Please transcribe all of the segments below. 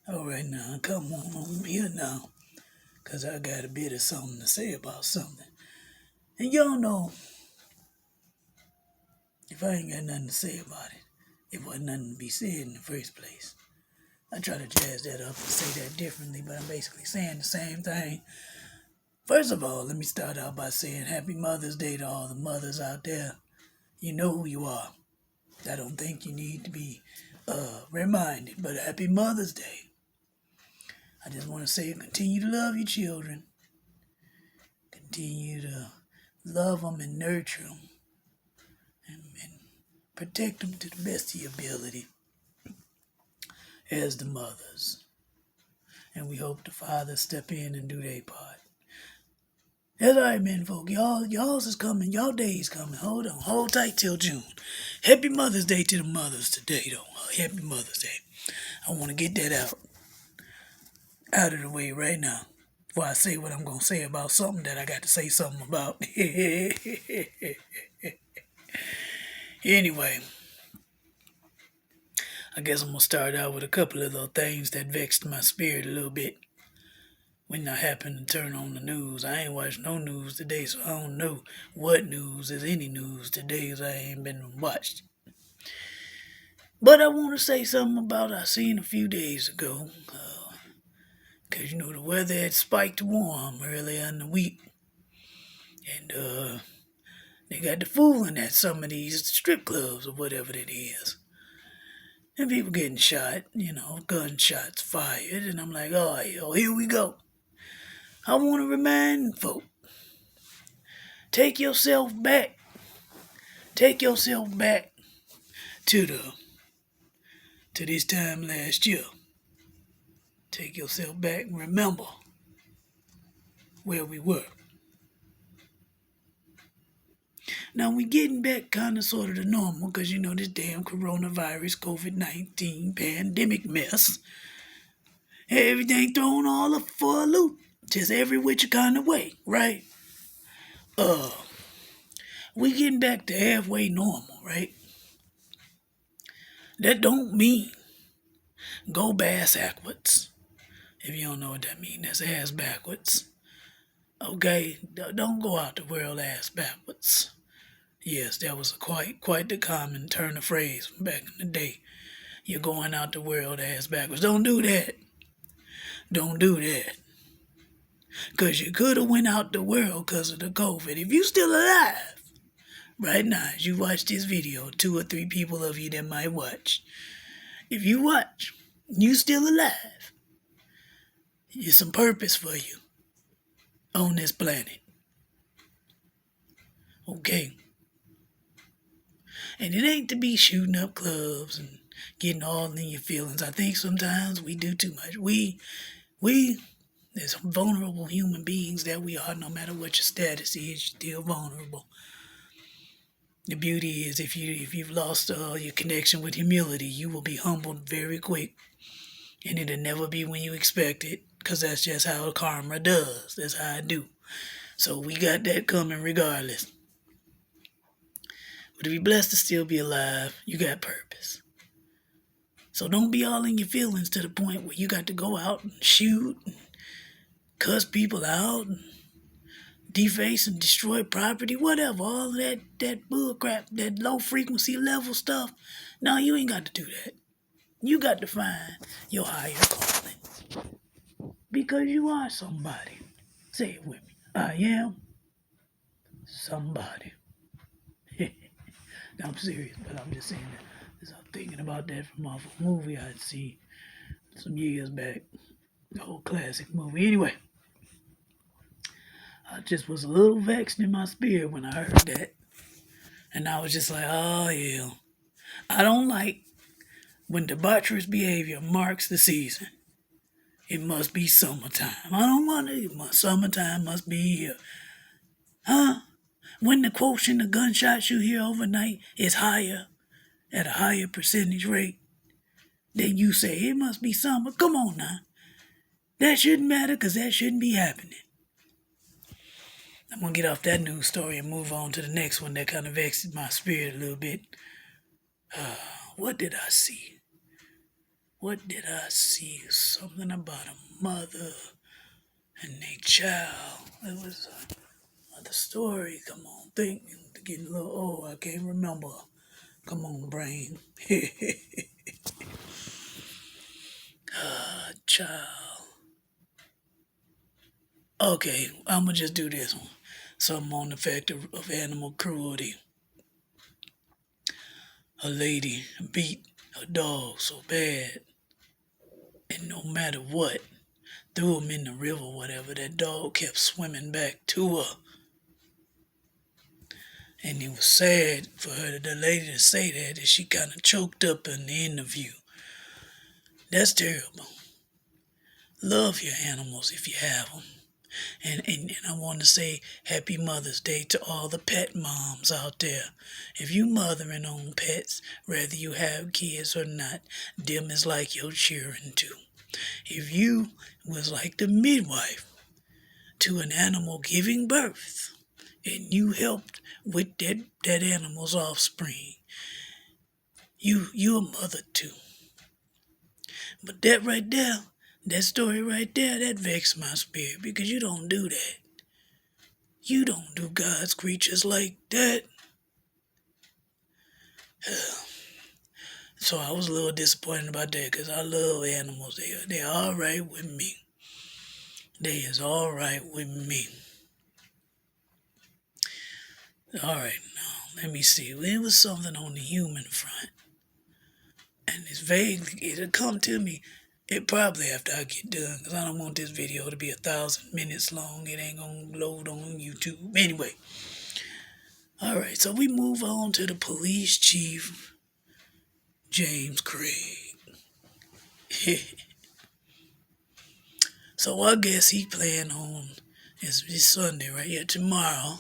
All right, now, come on here now, 'cause I got a bit of something to say about something. And y'all know, if I ain't got nothing to say about it, it wasn't nothing to be said in the first place. I try to jazz that up and say that differently, but I'm basically saying the same thing. First of all, let me start out by saying Happy Mother's Day to all the mothers out there. You know who you are. I don't think you need to be reminded, but Happy Mother's Day. I just want to say continue to love your children. Continue to love them and nurture them and protect them to the best of your ability as the mothers. And we hope the fathers step in and do their part. That's all right, men, folk. Y'all's is coming. Y'all day's coming. Hold on. Hold tight till June. Happy Mother's Day to the mothers today, though. Happy Mother's Day. I want to get that out of the way right now before I say what I'm going to say about something that I got to say something about. Anyway, I guess I'm going to start out with a couple of little things that vexed my spirit a little bit when I happened to turn on the news. I ain't watched no news today, so I don't know what news is any news today, because I ain't been watched. But I want to say something about I seen a few days ago, because, the weather had spiked warm earlier in the week. And they got the fooling at some of these strip clubs or whatever it is. And people getting shot, gunshots fired. And I'm like, oh, here we go. I want to remind folk, take yourself back. Take yourself back to this time last year. Take yourself back and remember where we were. Now we getting back kind of sort of to normal because, this damn coronavirus, COVID-19 pandemic mess. Everything thrown all up for a loop. Just every which kind of way, right? We getting back to halfway normal, right? That don't mean go bass backwards. If you don't know what that means, that's ass backwards. Okay? Don't go out the world ass backwards. Yes, that was quite the common turn of phrase from back in the day. You're going out the world ass backwards. Don't do that. Don't do that. Because you could have went out the world because of the COVID. If you still alive right now, as you watch this video, 2 or 3 people of you that might watch. If you watch, you still alive. There's some purpose for you on this planet. Okay? And it ain't to be shooting up clubs and getting all in your feelings. I think sometimes we do too much. We there's vulnerable human beings that we are, no matter what your status is, you're still vulnerable. The beauty is if you've lost your connection with humility, you will be humbled very quick. And it'll never be when you expect it, because that's just how karma does. That's how I do. So we got that coming regardless. But if you're blessed to still be alive, you got purpose. So don't be all in your feelings to the point where you got to go out and shoot and cuss people out and deface and destroy property, whatever. All that bull crap, that low frequency level stuff. No, you ain't got to do that. You got to find your higher calling. Because you are somebody. Say it with me. I am somebody. I'm serious, but I'm just saying that. I'm thinking about that from off a movie I'd seen some years back. The whole classic movie. Anyway, I just was a little vexed in my spirit when I heard that. And I was just like, oh, yeah. I don't like when debaucherous behavior marks the season. It must be summertime. I don't want it. Summertime must be here. Huh? When the quotient of gunshots you hear overnight is higher, at a higher percentage rate, then you say it must be summer. Come on now. That shouldn't matter because that shouldn't be happening. I'm going to get off that news story and move on to the next one that kind of vexed my spirit a little bit. What did I see? What did I see? Something about a mother and their child. It was another story. Come on, think. Getting a little old. I can't remember. Come on, brain. Child. Okay, I'm gonna just do this one. Something on the fact of animal cruelty. A lady beat a dog so bad, and no matter what, threw him in the river, whatever, that dog kept swimming back to her. And it was sad for her, the lady, to say that she kind of choked up in the interview. That's terrible. Love your animals if you have them. And I want to say Happy Mother's Day to all the pet moms out there. If you mothering on pets, whether you have kids or not, them is like your children too. If you was like the midwife to an animal giving birth, and you helped with that animal's offspring, you're a mother too. But that right there, that story right there, that vexed my spirit because you don't do that. You don't do God's creatures like that. So I was a little disappointed about that because I love animals. They're all right with me. They is all right with me. All right, now let me see. It was something on the human front, and it's vaguely it'll come to me. It probably after I get done, because I don't want this video to be 1,000 minutes long. It ain't gonna load on YouTube. Anyway, all right, so we move on to the police chief, James Craig. So I guess he planned on this Sunday, right? Yeah, tomorrow,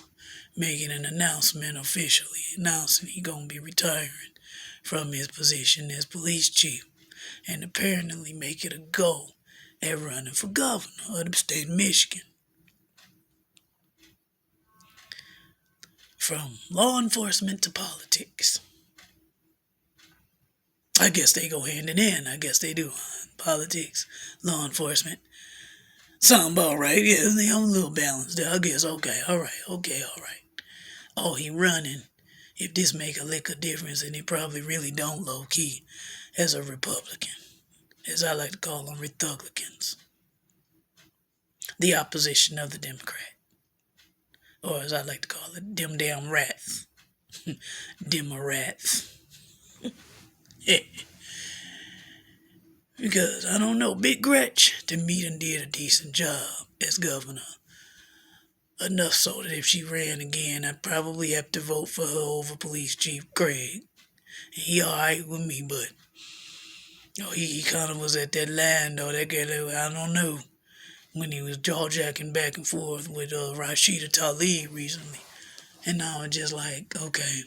making an announcement officially, announcing he gonna be retiring from his position as police chief, and apparently make it a go at running for governor of the state of Michigan. From law enforcement to politics. I guess they go hand in hand. I guess they do. Politics, law enforcement. Sound about right. Yeah, they have a little balance there. I guess. Okay, all right. Oh, he running. If this make a lick of difference, and it probably really don't low key as a Republican, as I like to call them, Republicans. The opposition of the Democrat. Or as I like to call it, them damn rats. Demorats. Because, I don't know, Big Gretch, to me, done did a decent job as governor. Enough so that if she ran again, I'd probably have to vote for her over Police Chief Craig. He alright with me, but he kind of was at that line, though, that guy, I don't know, when he was jaw-jacking back and forth with Rashida Tlaib recently. And now I'm just like, okay.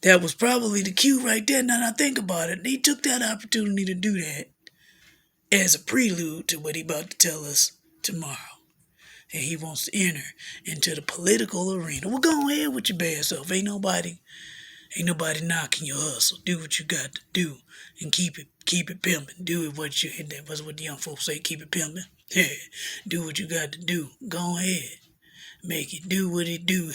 That was probably the cue right there. Now that I think about it, he took that opportunity to do that as a prelude to what he about to tell us tomorrow. And he wants to enter into the political arena. Well, go ahead with your bad self. Ain't nobody knocking your hustle. Do what you got to do and keep it pimping. Do it that's what the young folks say, keep it pimping. Yeah. Do what you got to do. Go ahead. Make it do what it do.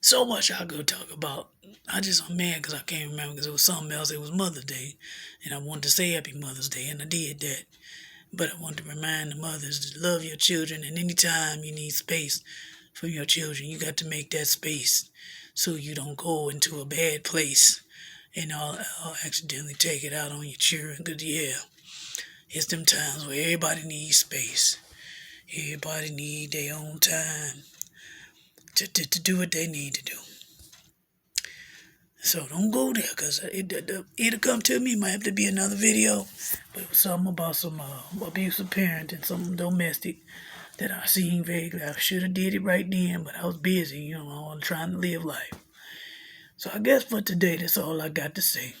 So much I go talk about. I'm mad because I can't remember because it was something else. It was Mother's Day, and I wanted to say Happy Mother's Day, and I did that. But I want to remind the mothers to love your children, and anytime you need space for your children, you got to make that space so you don't go into a bad place and I'll accidentally take it out on your children. Because, yeah, it's them times where everybody needs space. Everybody need their own time to do what they need to do. So don't go there, because it'll come to me. It might have to be another video. But it was something about some abusive parenting, something domestic that I seen vaguely. I should have did it right then, but I was busy, I was trying to live life. So I guess for today, that's all I got to say.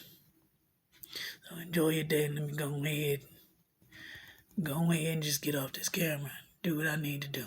So enjoy your day. Let me go ahead and just get off this camera and do what I need to do.